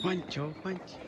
Juancho, Juancho.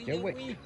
Qué güey.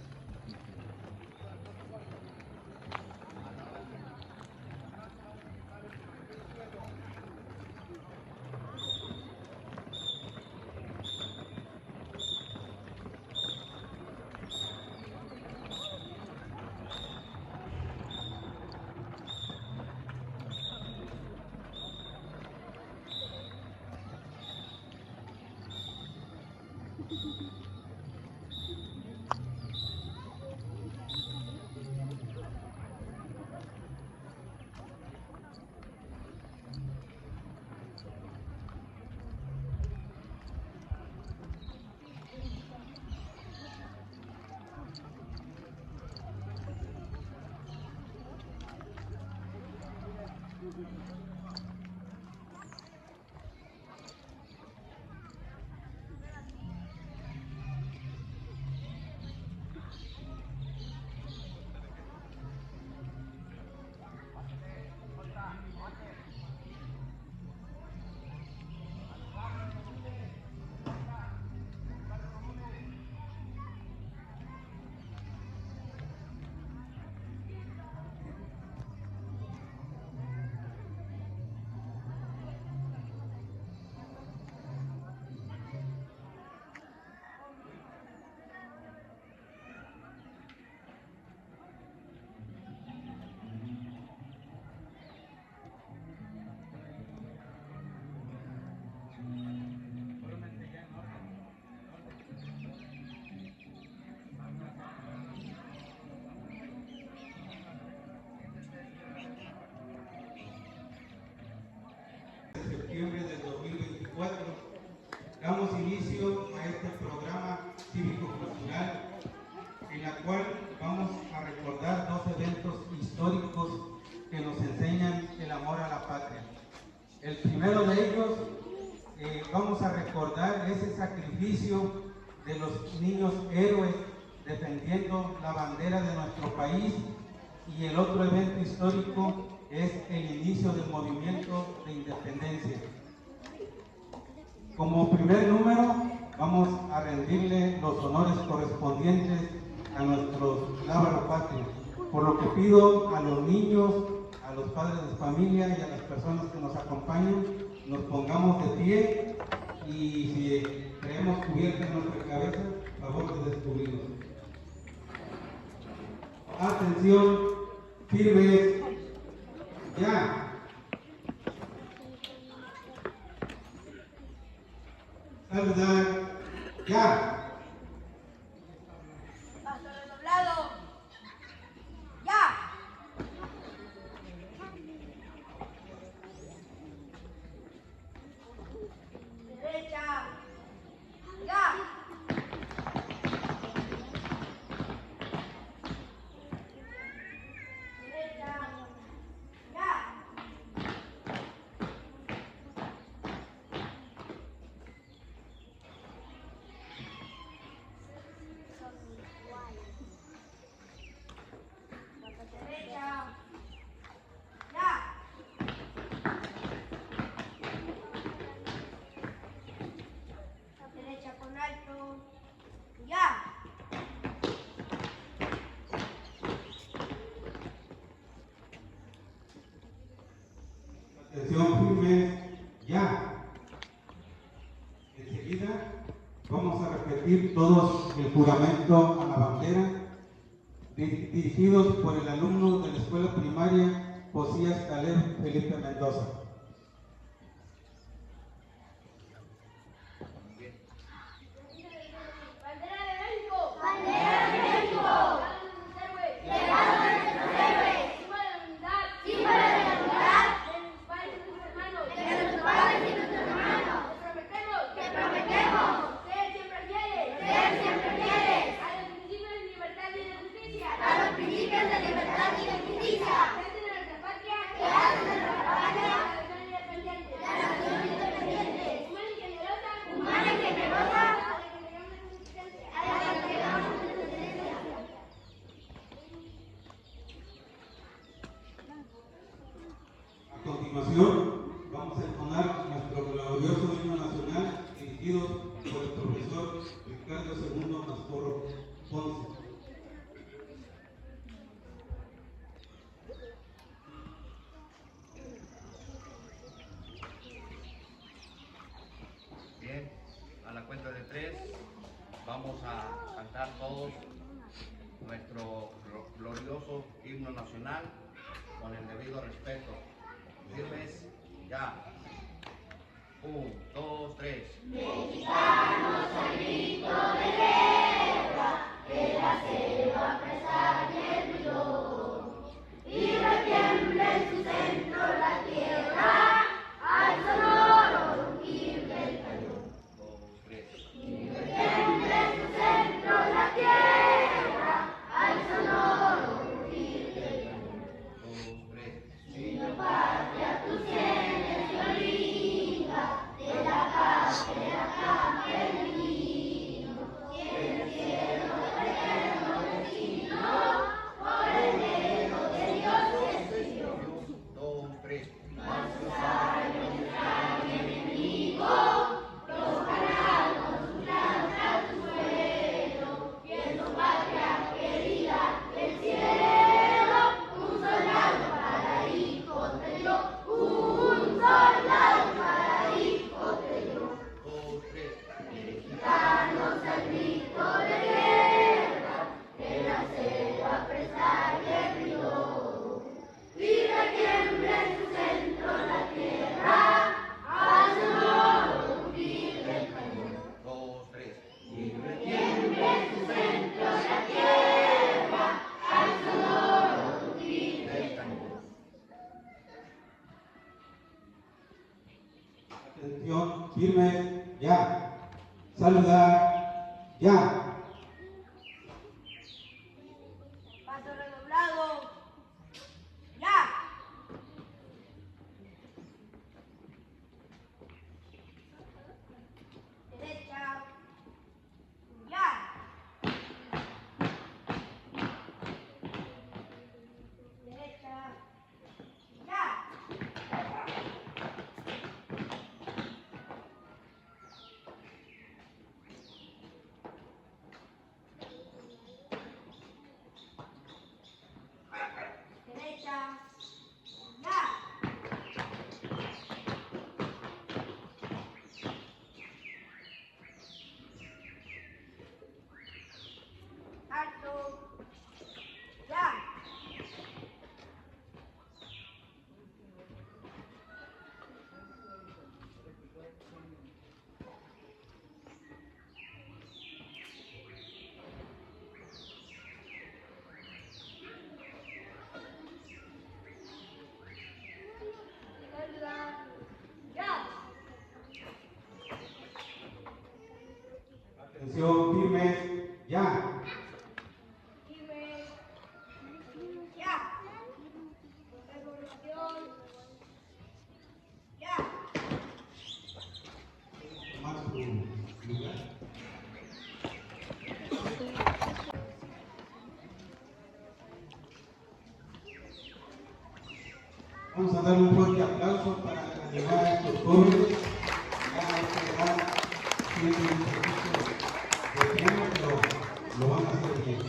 Septiembre del 2024, damos inicio a este programa cívico-cultural en la cual vamos a recordar dos eventos históricos que nos enseñan el amor a la patria. El primero de ellos, vamos a recordar ese sacrificio de los niños héroes defendiendo la bandera de nuestro país, y el otro evento histórico es el inicio del movimiento de independencia. Como primer número, vamos a rendirle los honores correspondientes a nuestros lábaro patrio, por lo que pido a los niños, a los padres de familia y a las personas que nos acompañan, nos pongamos de pie, y si traemos cubierta en nuestra cabeza, favor de descubrirnos. Atención, firmes, ya. Saludar, ya. Paso redoblado. Ya. Derecha. Ya. Derecha. Ya. Atención firme, ya. Enseguida vamos a repetir todos el juramento a la bandera, dirigidos por el alumno de la escuela primaria Josías Caleb Felipe Mendoza. Bandera de México. Bandera de México. Legado de nuestros héroes. Símbolo de la unidad. Símbolo de la unidad. De nuestros padres y nuestros hermanos. De nuestros padres y nuestros hermanos. Te prometemos. Ser siempre fieles. Ser siempre fieles. A los principios de libertad y de justicia. A los principios de libertad y de justicia. Que hacen de nuestra patria. Que hacen de nuestra patria. La nación independiente. La nación independiente. Humana y generosa. Humana y generosa. A continuación, vamos a entonar nuestro glorioso himno nacional dirigido por el profesor Ricardo II Mascorro Ponce. Bien, a la cuenta de 3 vamos a cantar todos nuestro glorioso himno nacional con el debido respeto. Firmes, ya. 1, 2, 3. Mexicanos al grito de guerra, que la selva presagia el ruido, y retiembla en su centro la tierra, al sonoro rugir del cañón. 2, 3. Y retiembla en su centro la tierra, al sonoro rugir del cañón. 2, 3. Si no patria tú tienes violina, de la patria cambia el vino, y en el cielo eterno destino, por el dedo de Dios decidió. 2, 3. Mas sus años de gran enemigo, los harán con sus lanzas tu suelo, y en tu patria querida del cielo, un soldado para hijo te dio, un soldado para hijo te dio. 2, 3. Mexicanos al grito de guerra, que la selva presagia el río, y retiembla en su centro la tierra, al sonoro rugir del cañón. 2, 3. Y retiembla en su centro la tierra, al sonoro rugir del cañón. Atención firme, ya. Saludar, ya. Paso redoblado. Ya. Derecha. Ya. Derecha. Ya. Derecha. Ya. Alto. Ya. Saludar. Ya. Atención firme, ya. Firme. Ya. Revolución. Ya. Tomar su lugar. Vamos a dar un fuerte aplauso para animar a estos jóvenes. Ya a esta edad tienen un poquito de tiempo, pero lo van a hacer bien.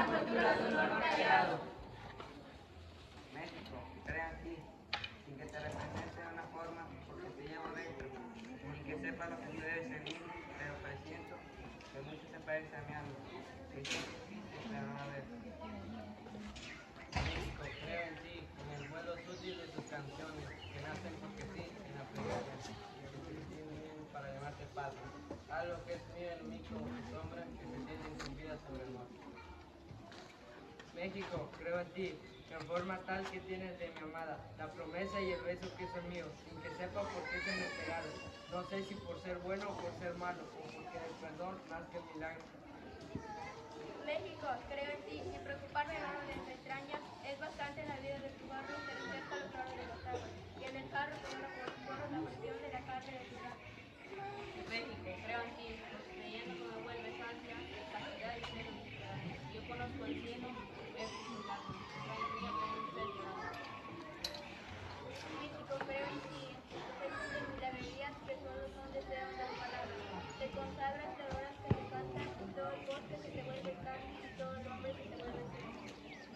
cultura su norte hallado. México, crea en ti, sin que te represente de una forma, porque te llevo dentro, ni que sepa lo que tú debes en mí, pero presiento que mucho se parece a mi alma, que siempre existe, pero no ves. México, creo en ti, en el vuelo sutil de tus canciones, que nacen porque sí, en la plegaria, que se distinguen para llamarte padre. Algo que es mío en mí como tu sombra, que se tiene encendida sobre el mar. México, creo en ti, en forma tal que tienes de mi amada, la promesa y el beso que son míos, sin que sepa por qué se me pegaron. No sé si por ser bueno o por ser malo, o porque del perdón nazca el milagro. México, creo en ti, sin preocuparme de lo de mis entrañas, es bastante la vida de tu barro que refleja los claros de las aguas, y en el jarro con la cuestión de la carne de tu gato. México, creo en ti, porque creyendo que me vuelves ansia, castidad y celo en mis pedazos. Yo conozco el cielo, es un lago, trae río como un pez dorado. México, creo en ti, en tus defectos y milagrerías que solo son deseos las palabras. Te consagras de horas que te cantan y todo el bosque se te vuelve carne y todo el hombre se te vuelve cielo.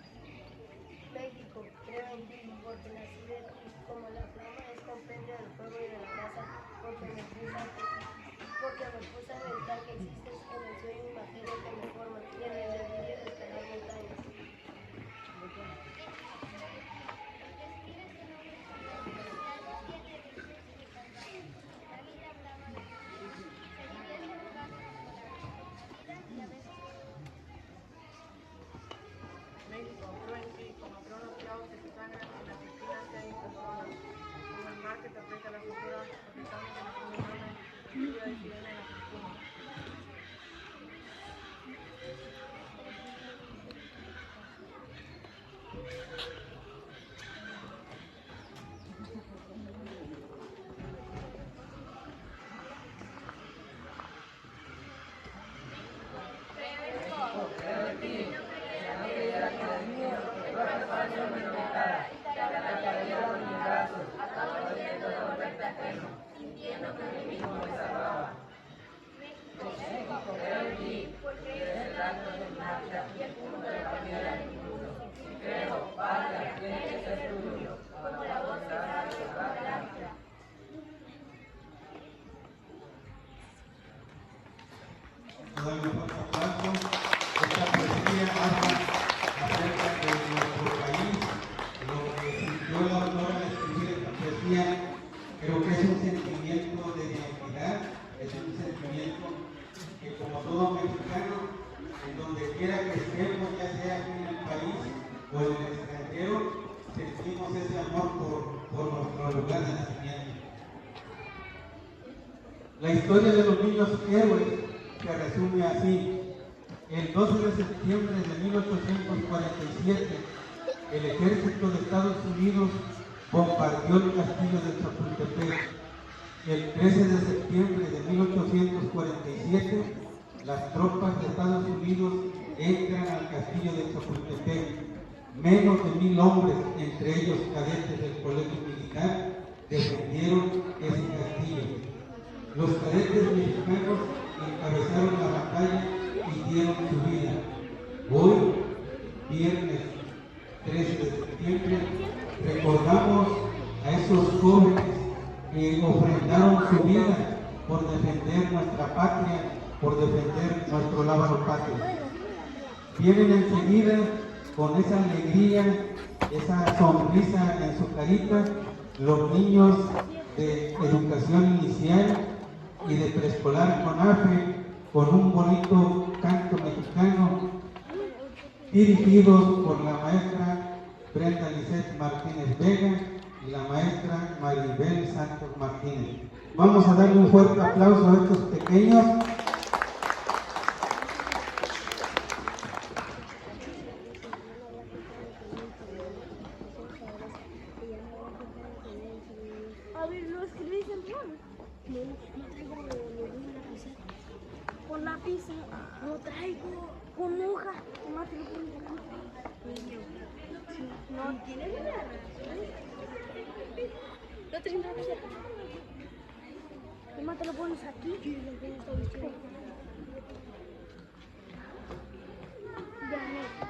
México, creo en ti, porque nací de ti, como la flama es compendio del fuego y de la brasa, porque me puse a pensar que existes en el sueño y materia que me forma, y en el delirio de escalar montañas. México, creo en ti, como creo los clavos que se sangran en las esquinas que hay en tus zonas, como el mar que te aprieta la cintura, apretando que no come enorme, lluvia de sirena en la fortuna. Todo el fuerte aplauso. Esta poesía habla acerca de nuestro país, lo que sintió la autora al escribir esta poesía. Creo que es un sentimiento de identidad, es un sentimiento que, como todo mexicano, en donde quiera que estemos, ya sea aquí en el país o en el extranjero, sentimos ese amor por nuestro lugar de nacimiento. La historia de los niños héroes se resume así. El 12 de septiembre de 1847, el ejército de Estados Unidos bombardeó el castillo de Chapultepec. El 13 de septiembre de 1847, las tropas de Estados Unidos entran al castillo de Chapultepec. Menos de 1000 hombres, entre ellos cadetes del colegio militar, defendieron ese castillo. Los cadetes mexicanos encabezaron la batalla y dieron su vida. Hoy, viernes 13 de septiembre, recordamos a esos jóvenes que ofrendaron su vida por defender nuestra patria, por defender nuestro lábaro patrio. Vienen enseguida con esa alegría, esa sonrisa en su carita, los niños de educación inicial y de preescolar CONAFE, con un bonito canto mexicano, dirigidos por la maestra Brenda Lisset Martínez Vega y la maestra Maribel Santos Martínez. Vamos a darle un fuerte aplauso a estos pequeños. A ver, ¿lo escribís en plano? No traigo ningún lápiz. Con lápiz no traigo. Con hoja. Tomás, te lo pones aquí. No tienes nada. No tienes lápiz. Tomás, te lo pones aquí. Ya, no.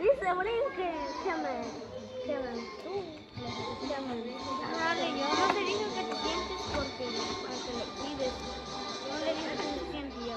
Dice brinque, dale, yo no te digo que te sientes porque para que lo pides. Yo no le digo que te sientes y ya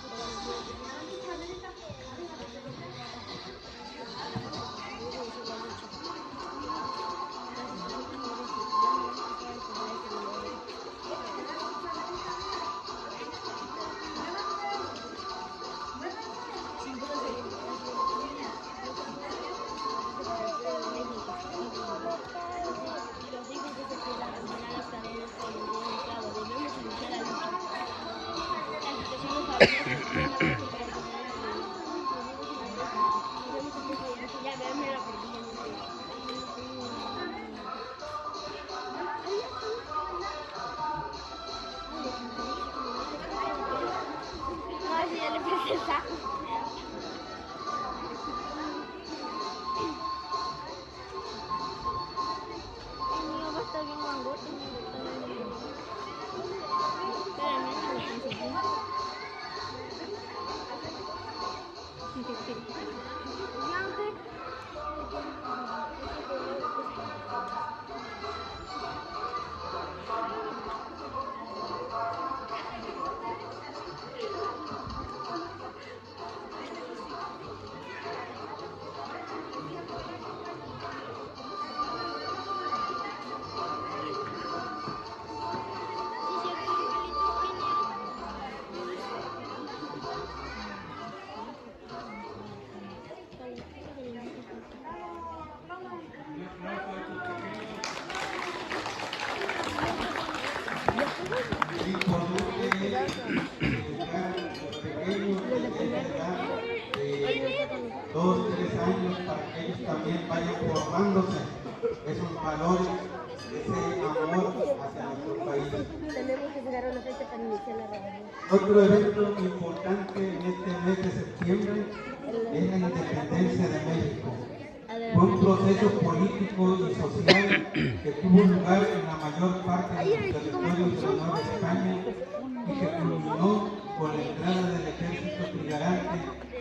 también vayan formándose esos valores, ese amor hacia nuestro país. Tenemos que llegar a una fecha para iniciar la reunión. Otro evento importante en este mes de septiembre es la independencia de México. Fue un proceso político y social que tuvo lugar en la mayor parte de los territorios de la Nueva España y que culminó con la entrada del ejército trigarante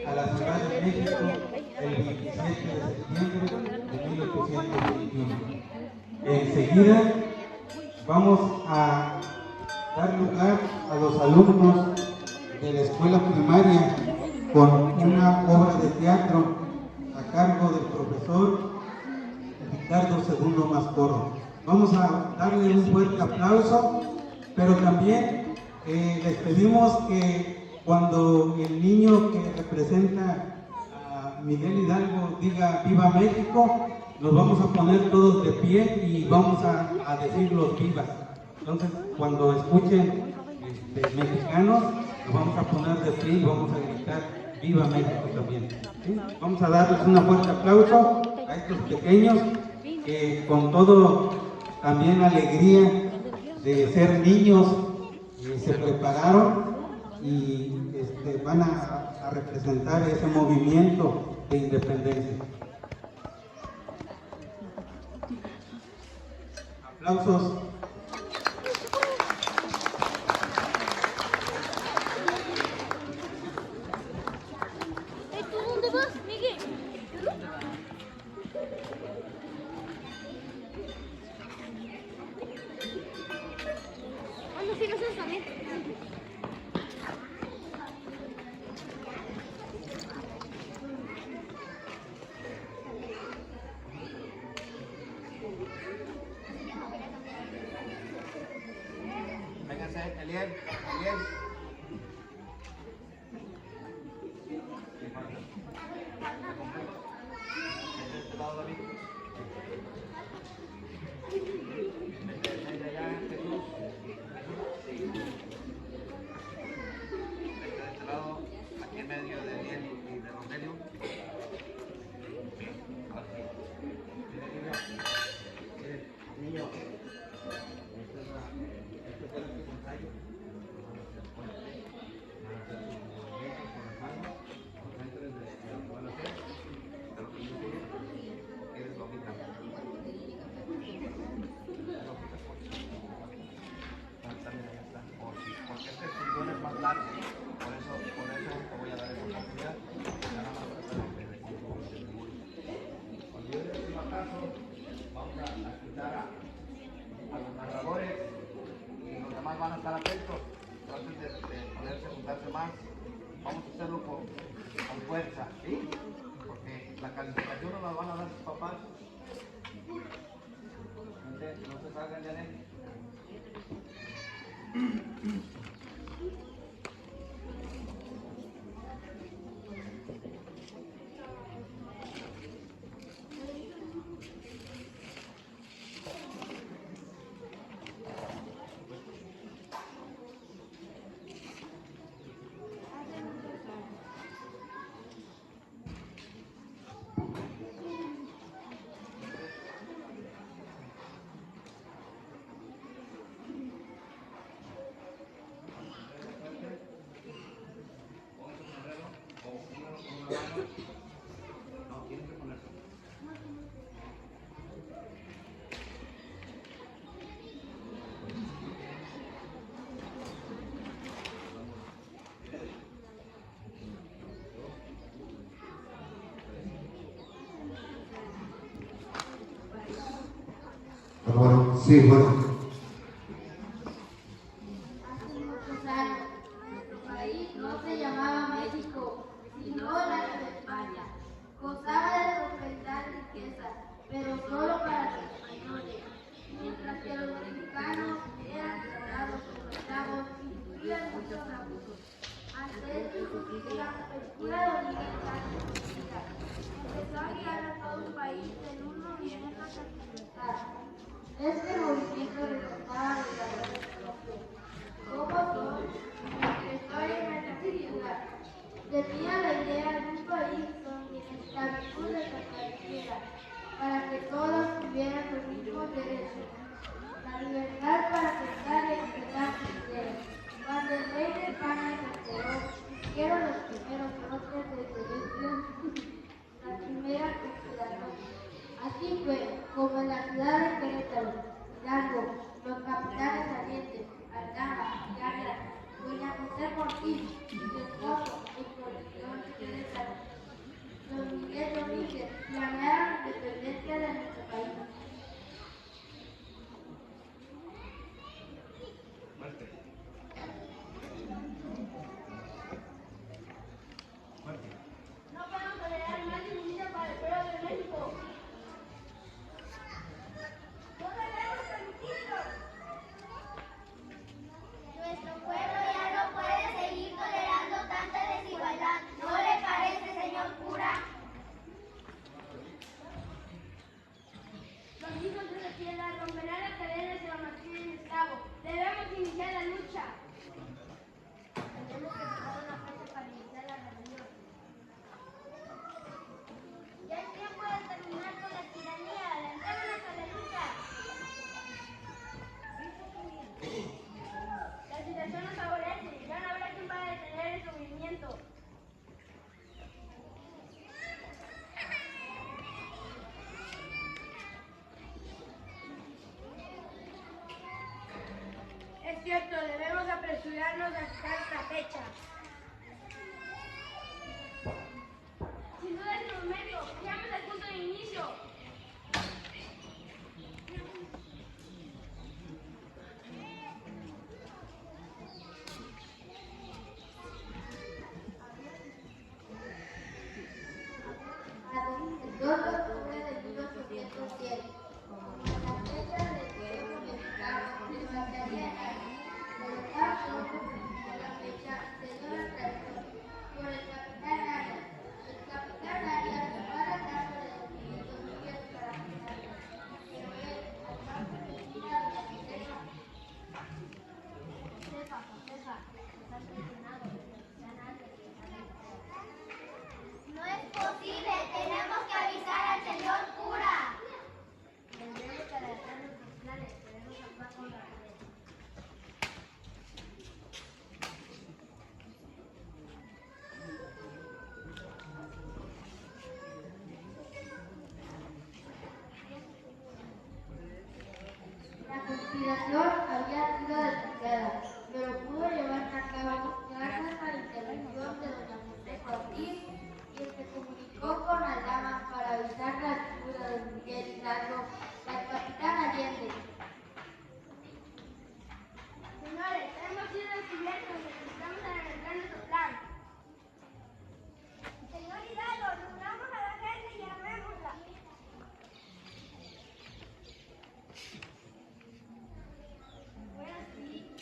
a la Ciudad de México el 27 de septiembre de 1821. Enseguida vamos a dar lugar a los alumnos de la escuela primaria con una obra de teatro a cargo del profesor Ricardo II Mascorro. Vamos a darle un fuerte aplauso, pero también les pedimos que cuando el niño que representa a Miguel Hidalgo diga ¡Viva México!, nos vamos a poner todos de pie y vamos a decir los vivas. Entonces, cuando escuchen mexicanos, nos vamos a poner de pie y vamos a gritar ¡Viva México! También. ¿Sí? Vamos a darles un fuerte aplauso a estos pequeños que con todo también alegría de ser niños se prepararon y van a representar ese movimiento de independencia. Aplausos. ¿Tú dónde vas, Miguel? ¿Cuándo sí nosotros también? Eliel. Eliel. De este lado, David. Vente allá, Jesús. Vente de este lado, aquí en medio de Eliel y de Rogelio. Ahora sí. Mire, niño. Este es el ensayo. Van a hacer sus movimientos con las manos. Concéntrense en lo que van a hacer. De lo que yo digo, quieres lógica. También ahí está. Porque este cinturón es más largo. Por eso te voy a dar esa oportunidad. Nada más cuando yo les diga caso, vamos a escuchar a los narradores y los demás van a estar atentos. Traten de ponerse, juntarse más. Vamos a hacerlo con fuerza, ¿sí? Porque la calificación nos la van a dar sus papás. No se salgan de ahí. No, tienen que ponerse. Bueno, sí, bueno. Hace muchos años, nuestro país no se llamaba México, sino la Nueva España. Gozaba de prosperidad y riqueza, pero solo para los españoles, mientras que los mexicanos eran tratados como esclavos y sufrían muchos abusos. Ante esta injusticia, una dominicana empezó a guiar a todo un país en un movimiento sentimental. Este movimiento resaltaba los valores propios, como son nuestra historia y nuestra ciudad. Tenía la idea de un país donde la esclavitud desapareciera, para que todos tuvieran los mismos derechos. La libertad para pensar y expresar sus ideas. Cuando el rey de España se enteró, hicieron los primeros brotes de violencia, la primera conspiración. Así fue como en la ciudad de Querétaro, Hidalgo, los capitanes salientes, Aldama, Yarra, doña José Ortiz y su esposo, el profesor de Querétaro, don Miguel Domínguez, planearon la independencia de nuestro país. Fuerte. Fuerte. No podemos tolerar más injusticia para el pueblo de México. ¡No debemos permitirlo! Nuestro pueblo ya no puede seguir tolerando tanta desigualdad. ¿No le parece, señor cura? Los hijos de la tierra romperán las cadenas de la mantienen esclavos. Debemos iniciar la lucha. Tenemos que buscar una fecha para iniciar la rebelión. Ya es tiempo de terminar con la tiranía. Alentémonos a la lucha. La situación nos favorece. Ya no habrá quien para detener el movimiento. Es cierto, debemos apresurarnos a sacar esta fecha. Sin duda es el momento. Llegamos al punto de inicio. El 2 de octubre de 1807, la fecha del pueblo mexicano se pasaría en colocar conspiración había sido denunciada, pero pudo llevarse a cabo gracias a la intervención de doña Montejo Ortiz, quien se comunicó con Aldama para avisar la captura de Miguel Hidalgo y al capitán Allende. Señores, hemos sido descubiertos y necesitamos arreglar nuestro plan. Señor Hidalgo, reunamos a la gente y armémosla.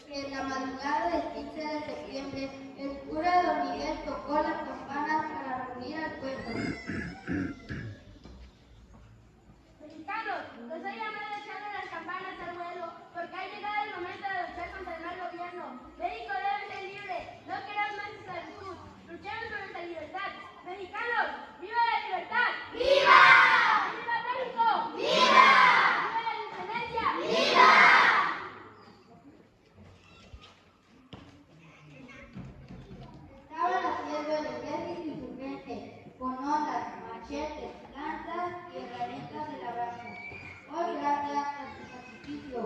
En la madrugada del 15 de septiembre, el cura don Miguel tocó las campanas para reunir al pueblo. Mexicanos, los he llamado echando las campanas al vuelo, porque ha llegado el momento de luchar contra el mal gobierno. México debe ser libre, no queremos más esclavitud. Luchemos por nuestra libertad. Mexicanos, ¡viva la libertad! ¡Viva! ¡Viva México! ¡Viva! ¡Viva la independencia! ¡Viva! Estaban haciendo el ejército insurgente con ondas, machetes, lanzas y herramientas de labranza. Hoy, gracias a su sacrificio,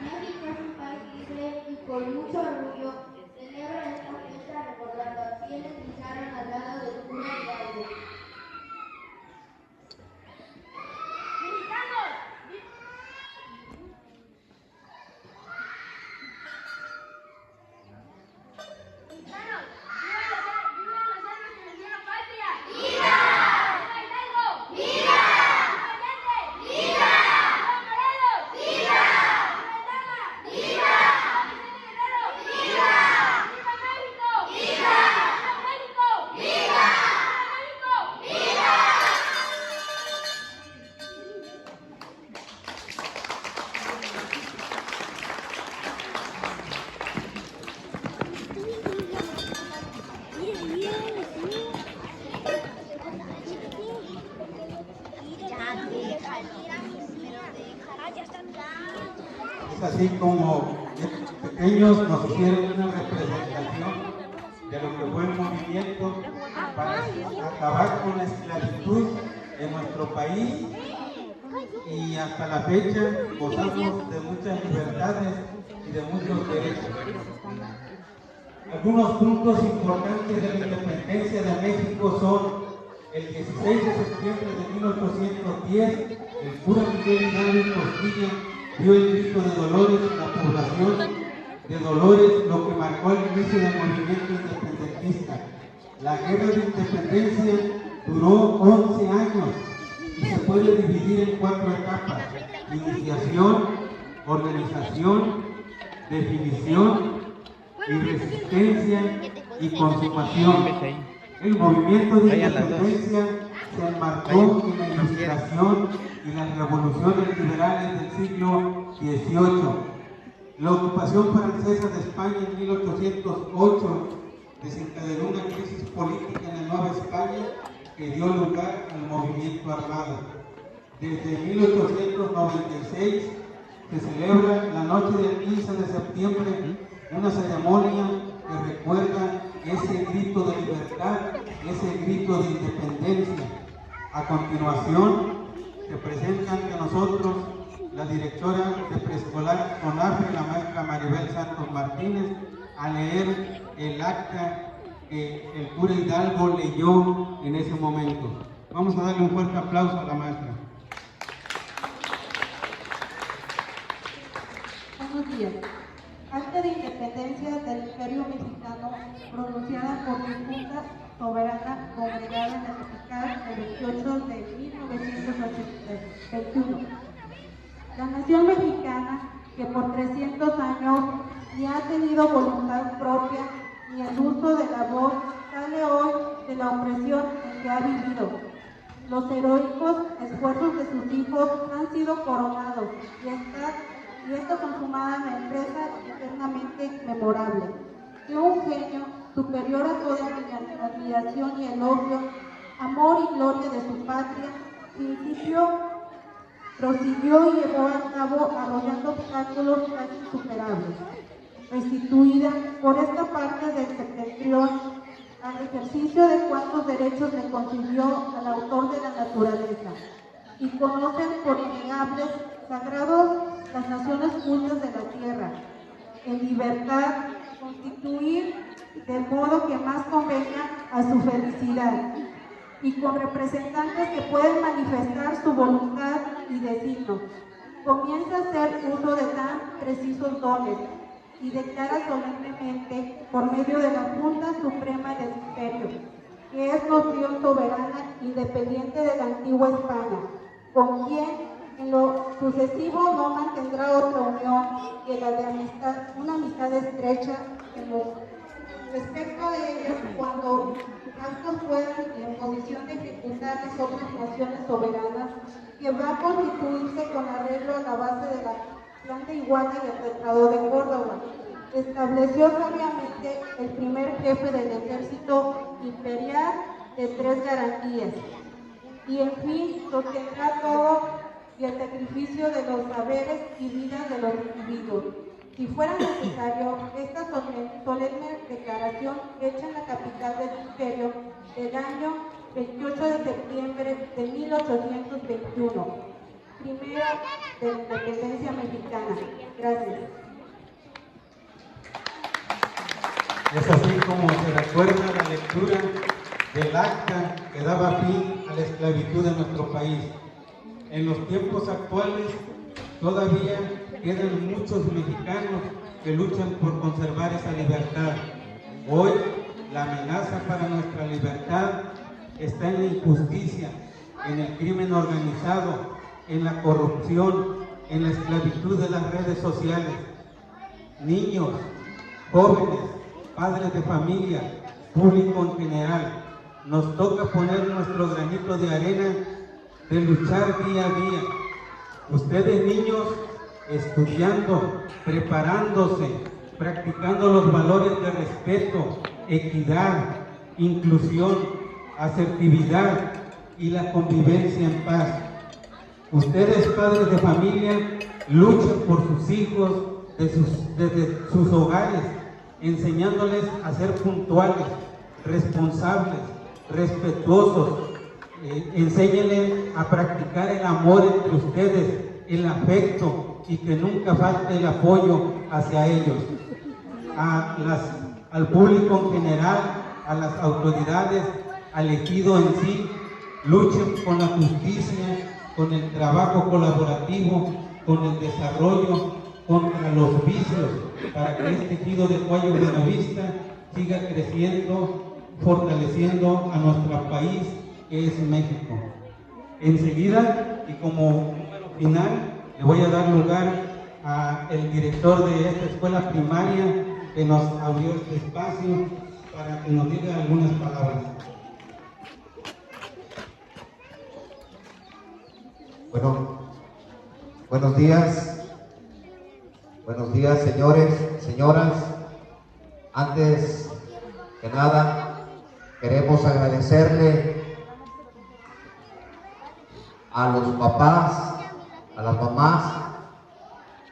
México es un país libre y con mucho orgullo celebra esta fiesta recordando a quienes lucharon al lado del cura Hidalgo. ¡Mexicanos! ¡Mexicanos! ¡Viva los héroes que nos dieron patria! ¡Viva! ¡Viva Hidalgo! ¡Viva! ¡Viva Allende! ¡Viva! ¡Viva Morelos! ¡Viva! ¡Viva Aldama! ¡Viva! ¡Vicente Guerrero! ¡Viva! ¡Viva México! ¡Viva! ¡Viva México! ¡Viva! ¡Viva México! ¡Viva! Es así como estos pequeños nos hicieron una representación de lo que fue el movimiento para acabar con la esclavitud en nuestro país, y hasta la fecha gozamos de muchas libertades y de muchos derechos. Algunos puntos importantes de la independencia de México son: el 16 de septiembre de 1810, el cura Miguel Hidalgo Costilla dio el grito de Dolores en la población de Dolores, lo que marcó el inicio del movimiento independentista. La guerra de independencia duró 11 años y se puede dividir en 4 etapas: iniciación, organización, definición y resistencia y consumación. El movimiento de independencia se enmarcó en la Ilustración y las revoluciones liberales del siglo XVIII. La ocupación francesa de España en 1808 desencadenó una crisis política en la Nueva España que dio lugar al movimiento armado. Desde 1896 se celebra la noche del 15 de septiembre una ceremonia que recuerda ese grito de libertad, ese grito de independencia. A continuación, se presenta ante nosotros la directora de preescolar CONAFE, la maestra Maribel Santos Martínez, a leer el acta que el cura Hidalgo leyó en ese momento. Vamos a darle un fuerte aplauso a la maestra. Buenos días. Acta de independencia del Imperio Mexicano, pronunciada por la Junta Soberana Congregada en la Capital el 28 de 1921. La nación mexicana, que por 300 años ni ha tenido voluntad propia ni el uso de la voz, sale hoy de la opresión en que ha vivido. Los heroicos esfuerzos de sus hijos han sido coronados y esta consumada en la empresa eternamente memorable. Que un genio superior a toda admiración y elogio, amor y gloria de su patria, prosiguió y llevó a cabo arrollando obstáculos casi insuperables. Restituida por esta parte del septentrión al ejercicio de cuantos derechos le concedió al autor de la naturaleza, y conocen por innegables consagrados las naciones juntas de la tierra, en libertad, constituir del modo que más convenga a su felicidad, y con representantes que pueden manifestar su voluntad y designo. Comienza a hacer uso de tan precisos dones y declara solemnemente, por medio de la Junta Suprema del Imperio, que es nación soberana independiente de la antigua España, con quien en lo sucesivo no mantendrá otra unión que la de amistad, una amistad estrecha en los respecto de ellos cuando actos fueran en posición de ejecutar las otras naciones soberanas, que va a constituirse con arreglo a la base de la Plan de Iguala y el Tratado de Córdoba. Estableció sabiamente el primer jefe del ejército imperial de 3 garantías, y en fin sostendrá todo y el sacrificio de los saberes y vidas de los individuos. Si fuera necesario, esta solemne declaración hecha en la capital del imperio del año 28 de septiembre de 1821, primera de la independencia mexicana. Gracias. Es así como se recuerda la lectura del acta que daba fin a la esclavitud de nuestro país. En los tiempos actuales todavía quedan muchos mexicanos que luchan por conservar esa libertad. Hoy la amenaza para nuestra libertad está en la injusticia, en el crimen organizado, en la corrupción, en la esclavitud de las redes sociales. Niños, jóvenes, padres de familia, público en general, nos toca poner nuestro granito de arena de luchar día a día. Ustedes niños, estudiando, preparándose, practicando los valores de respeto, equidad, inclusión, asertividad y la convivencia en paz. Ustedes, padres de familia, luchan por sus hijos desde sus hogares, enseñándoles a ser puntuales, responsables, respetuosos. Enséñenles a practicar el amor entre ustedes, el afecto, y que nunca falte el apoyo hacia ellos. Al público en general, a las autoridades, al ejido en sí, luchen con la justicia, con el trabajo colaborativo, con el desarrollo, contra los vicios, para que este ejido de Cuayo Buenavista siga creciendo, fortaleciendo a nuestro país, que es México. Enseguida, y como número final, le voy a dar lugar al director de esta escuela primaria que nos abrió este espacio para que nos diga algunas palabras. Bueno, buenos días señores, señoras. Antes que nada, queremos agradecerle a los papás, a las mamás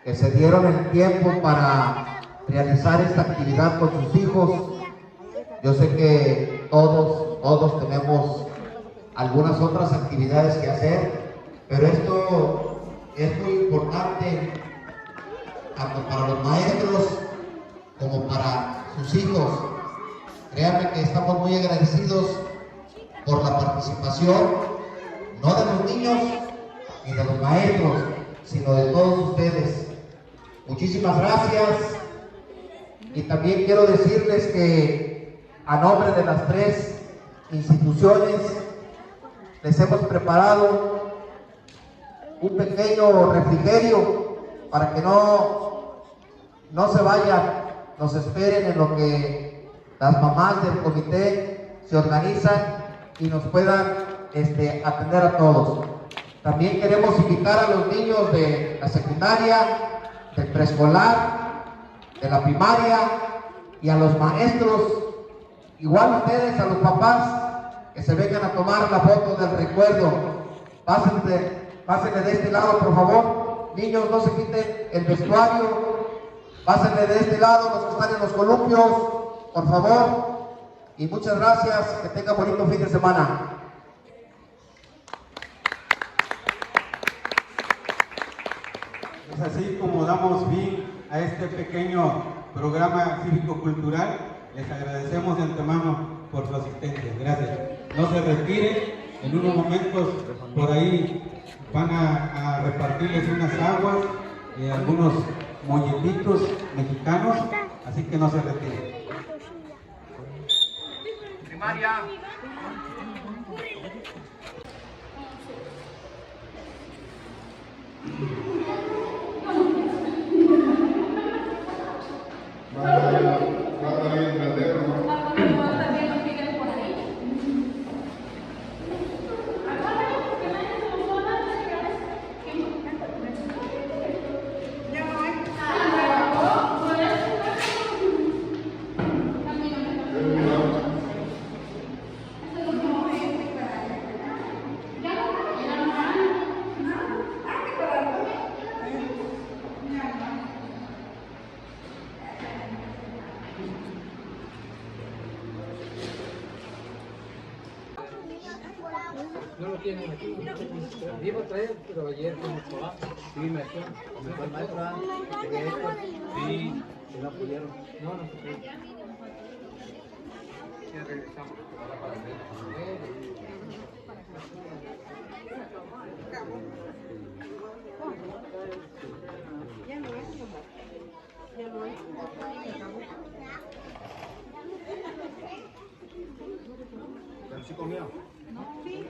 que se dieron el tiempo para realizar esta actividad con sus hijos. Yo sé que todos tenemos algunas otras actividades que hacer, pero esto es muy importante tanto para los maestros como para sus hijos. Créanme que estamos muy agradecidos por la participación, no de los niños ni de los maestros, sino de todos ustedes. Muchísimas gracias. Y también quiero decirles que a nombre de las 3 instituciones les hemos preparado un pequeño refrigerio para que no se vayan, nos esperen en lo que las mamás del comité se organizan y nos puedan atender a todos. También queremos invitar a los niños de la secundaria, del preescolar, de la primaria y a los maestros, igual ustedes, a los papás, que se vengan a tomar la foto del recuerdo. Pásenle de este lado, por favor. Niños, no se quiten el vestuario. Pásenle de este lado, los que están en los columpios, por favor. Y muchas gracias. Que tengan bonito fin de semana. Es así como damos fin a este pequeño programa cívico-cultural. Les agradecemos de antemano por su asistencia. Gracias. No se retiren, en unos momentos por ahí van a repartirles unas aguas y algunos molletitos mexicanos, así que no se retiren. Primaria. No lo tienen aquí. Iba a traer, pero ayer como trabajo. Sí, maestra. Maestra. Sí. Si no pudieron. No, no se pudo. Ya regresamos. Ya no es. Ya no es. ¿Pero sí comió? Sí.